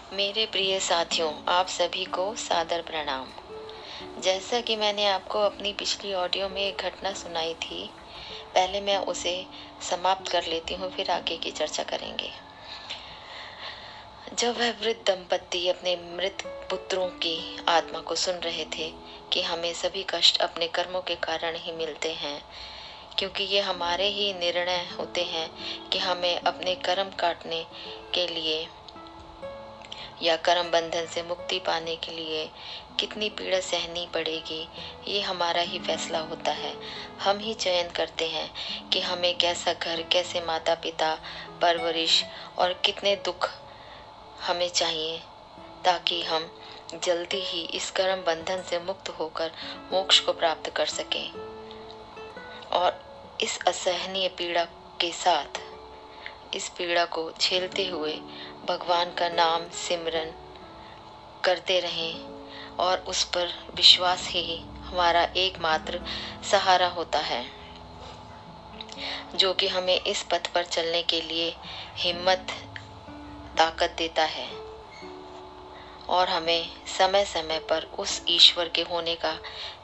मेरे प्रिय साथियों, आप सभी को सादर प्रणाम। जैसा कि मैंने आपको अपनी पिछली ऑडियो में एक घटना सुनाई थी, पहले मैं उसे समाप्त कर लेती हूँ, फिर आगे की चर्चा करेंगे। जब वह वृद्ध दंपत्ति अपने मृत पुत्रों की आत्मा को सुन रहे थे कि हमें सभी कष्ट अपने कर्मों के कारण ही मिलते हैं, क्योंकि ये हमारे ही निर्णय होते हैं कि हमें अपने कर्म काटने के लिए या कर्म बंधन से मुक्ति पाने के लिए कितनी पीड़ा सहनी पड़ेगी, ये हमारा ही फैसला होता है। हम ही चयन करते हैं कि हमें कैसा घर, कैसे माता पिता, परवरिश और कितने दुख हमें चाहिए, ताकि हम जल्दी ही इस कर्म बंधन से मुक्त होकर मोक्ष को प्राप्त कर सकें। और इस असहनीय पीड़ा के साथ, इस पीड़ा को झेलते हुए भगवान का नाम सिमरन करते रहें, और उस पर विश्वास ही हमारा एकमात्र सहारा होता है, जो कि हमें इस पथ पर चलने के लिए हिम्मत, ताकत देता है और हमें समय समय पर उस ईश्वर के होने का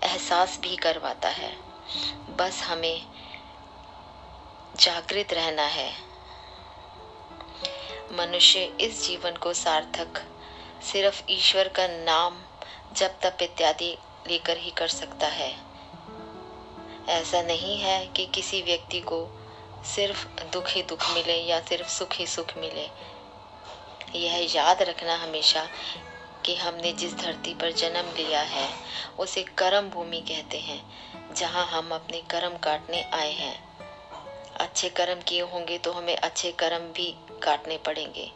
एहसास भी करवाता है। बस हमें जागृत रहना है। मनुष्य इस जीवन को सार्थक सिर्फ ईश्वर का नाम, जप तप इत्यादि लेकर ही कर सकता है। ऐसा नहीं है कि किसी व्यक्ति को सिर्फ दुख ही दुख मिले या सिर्फ सुख ही सुख मिले। यह याद रखना हमेशा कि हमने जिस धरती पर जन्म लिया है उसे कर्म भूमि कहते हैं, जहाँ हम अपने कर्म काटने आए हैं। अच्छे कर्म किए होंगे तो हमें अच्छे कर्म भी काटने पड़ेंगे,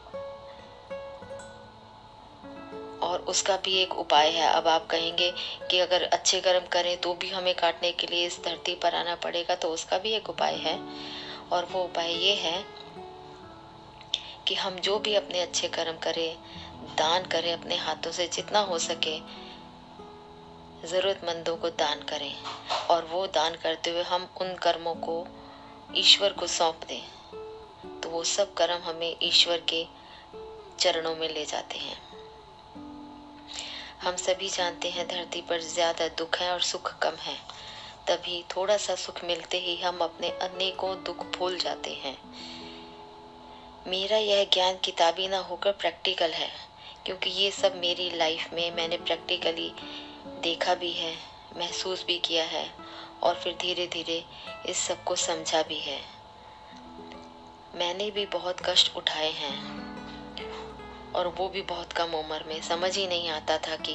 और उसका भी एक उपाय है। अब आप कहेंगे कि अगर अच्छे कर्म करें तो भी हमें काटने के लिए इस धरती पर आना पड़ेगा, तो उसका भी एक उपाय है। और वो उपाय ये है कि हम जो भी अपने अच्छे कर्म करें, दान करें, अपने हाथों से जितना हो सके ज़रूरतमंदों को दान करें, और वो दान करते हुए हम उन कर्मों को ईश्वर को सौंप दें, तो वो सब कर्म हमें ईश्वर के चरणों में ले जाते हैं। हम सभी जानते हैं धरती पर ज्यादा दुख है और सुख कम है, तभी थोड़ा सा सुख मिलते ही हम अपने अनेकों दुख भूल जाते हैं। मेरा यह ज्ञान किताबी ना होकर प्रैक्टिकल है, क्योंकि ये सब मेरी लाइफ में मैंने प्रैक्टिकली देखा भी है, महसूस भी किया है, और फिर धीरे धीरे इस सब को समझा भी है। मैंने भी बहुत कष्ट उठाए हैं, और वो भी बहुत कम उम्र में। समझ ही नहीं आता था कि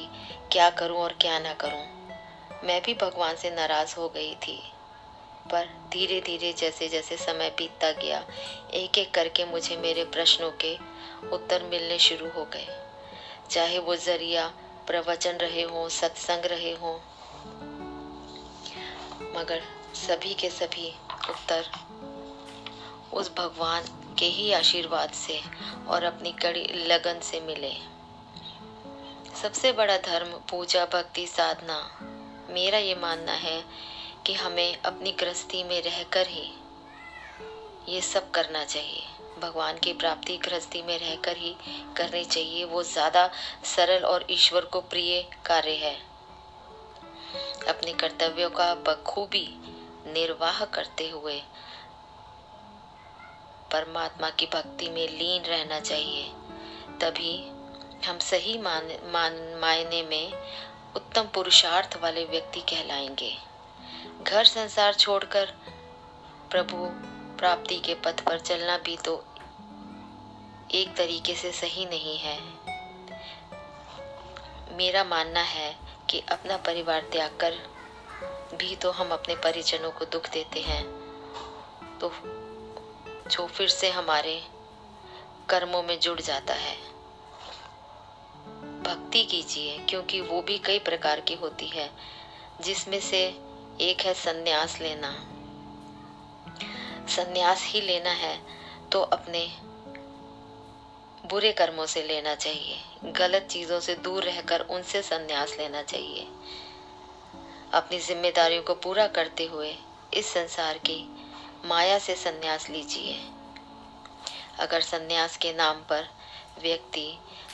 क्या करूं और क्या ना करूं। मैं भी भगवान से नाराज हो गई थी, पर धीरे धीरे जैसे जैसे समय बीतता गया, एक एक करके मुझे मेरे प्रश्नों के उत्तर मिलने शुरू हो गए। चाहे वो जरिया प्रवचन रहे हों, सत्संग रहे हों, मगर सभी के सभी उत्तर उस भगवान के ही आशीर्वाद से और अपनी कड़ी लगन से मिले। सबसे बड़ा धर्म पूजा, भक्ति, साधना, मेरा ये मानना है कि हमें अपनी गृहस्थी में रहकर ही ये सब करना चाहिए। भगवान की प्राप्ति गृहस्थी में रहकर ही करनी चाहिए। वो ज़्यादा सरल और ईश्वर को प्रिय कार्य है। अपने कर्तव्यों का बखूबी निर्वाह करते हुए परमात्मा की भक्ति में लीन रहना चाहिए, तभी हम सही मायने में उत्तम पुरुषार्थ वाले व्यक्ति कहलाएंगे। घर संसार छोड़कर प्रभु प्राप्ति के पथ पर चलना भी तो एक तरीके से सही नहीं है। मेरा मानना है कि अपना परिवार त्याग कर भी तो हम अपने परिजनों को दुख देते हैं, तो जो फिर से हमारे कर्मों में जुड़ जाता है। भक्ति कीजिए, क्योंकि वो भी कई प्रकार की होती है, जिसमें से एक है संन्यास लेना। संन्यास ही लेना है तो अपने बुरे कर्मों से लेना चाहिए, गलत चीजों से दूर रहकर उनसे संन्यास लेना चाहिए। अपनी जिम्मेदारियों को पूरा करते हुए इस संसार की माया से संन्यास लीजिए। अगर संन्यास के नाम पर व्यक्ति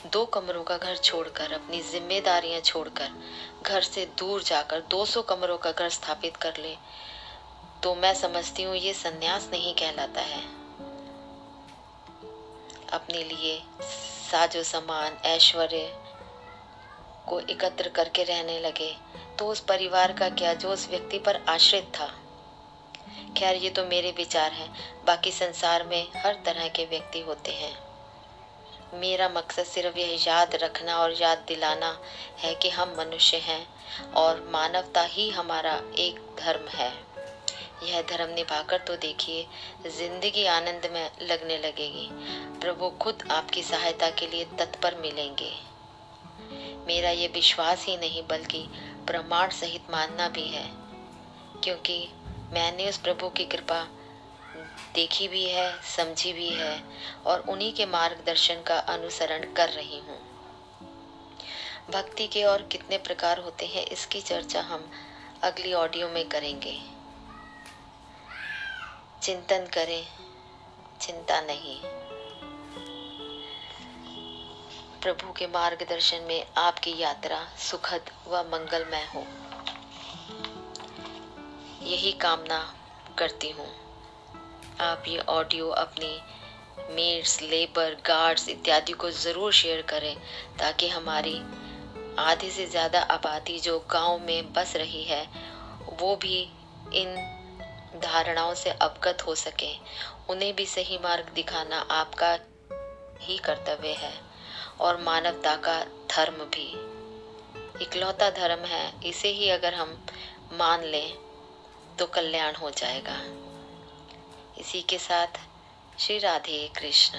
2 कमरों का घर छोड़कर, अपनी जिम्मेदारियां छोड़कर, घर से दूर जाकर 200 कमरों का घर स्थापित कर ले, तो मैं समझती हूँ ये संन्यास नहीं कहलाता है। अपने लिए साजो सामान, ऐश्वर्य को एकत्र करके रहने लगे, तो उस परिवार का क्या जो उस व्यक्ति पर आश्रित था। खैर, ये तो मेरे विचार हैं, बाकी संसार में हर तरह के व्यक्ति होते हैं। मेरा मकसद सिर्फ यह याद रखना और याद दिलाना है कि हम मनुष्य हैं और मानवता ही हमारा एक धर्म है। यह धर्म निभाकर तो देखिए, जिंदगी आनंद में लगने लगेगी। प्रभु खुद आपकी सहायता के लिए तत्पर मिलेंगे। मेरा ये विश्वास ही नहीं बल्कि प्रमाण सहित मानना भी है, क्योंकि मैंने उस प्रभु की कृपा देखी भी है, समझी भी है और उन्हीं के मार्गदर्शन का अनुसरण कर रही हूँ। भक्ति के और कितने प्रकार होते हैं, इसकी चर्चा हम अगली ऑडियो में करेंगे। चिंतन करें, चिंता नहीं। प्रभु के मार्गदर्शन में आपकी यात्रा सुखद व मंगलमय हो, यही कामना करती हूँ। आप ये ऑडियो अपनी मेड्स, लेबर, गार्ड्स इत्यादि को ज़रूर शेयर करें, ताकि हमारी आधे से ज़्यादा आबादी जो गांव में बस रही है वो भी इन धारणाओं से अवगत हो सके। उन्हें भी सही मार्ग दिखाना आपका ही कर्तव्य है और मानवता का धर्म भी इकलौता धर्म है। इसे ही अगर हम मान लें तो कल्याण हो जाएगा। इसी के साथ श्री राधे कृष्ण।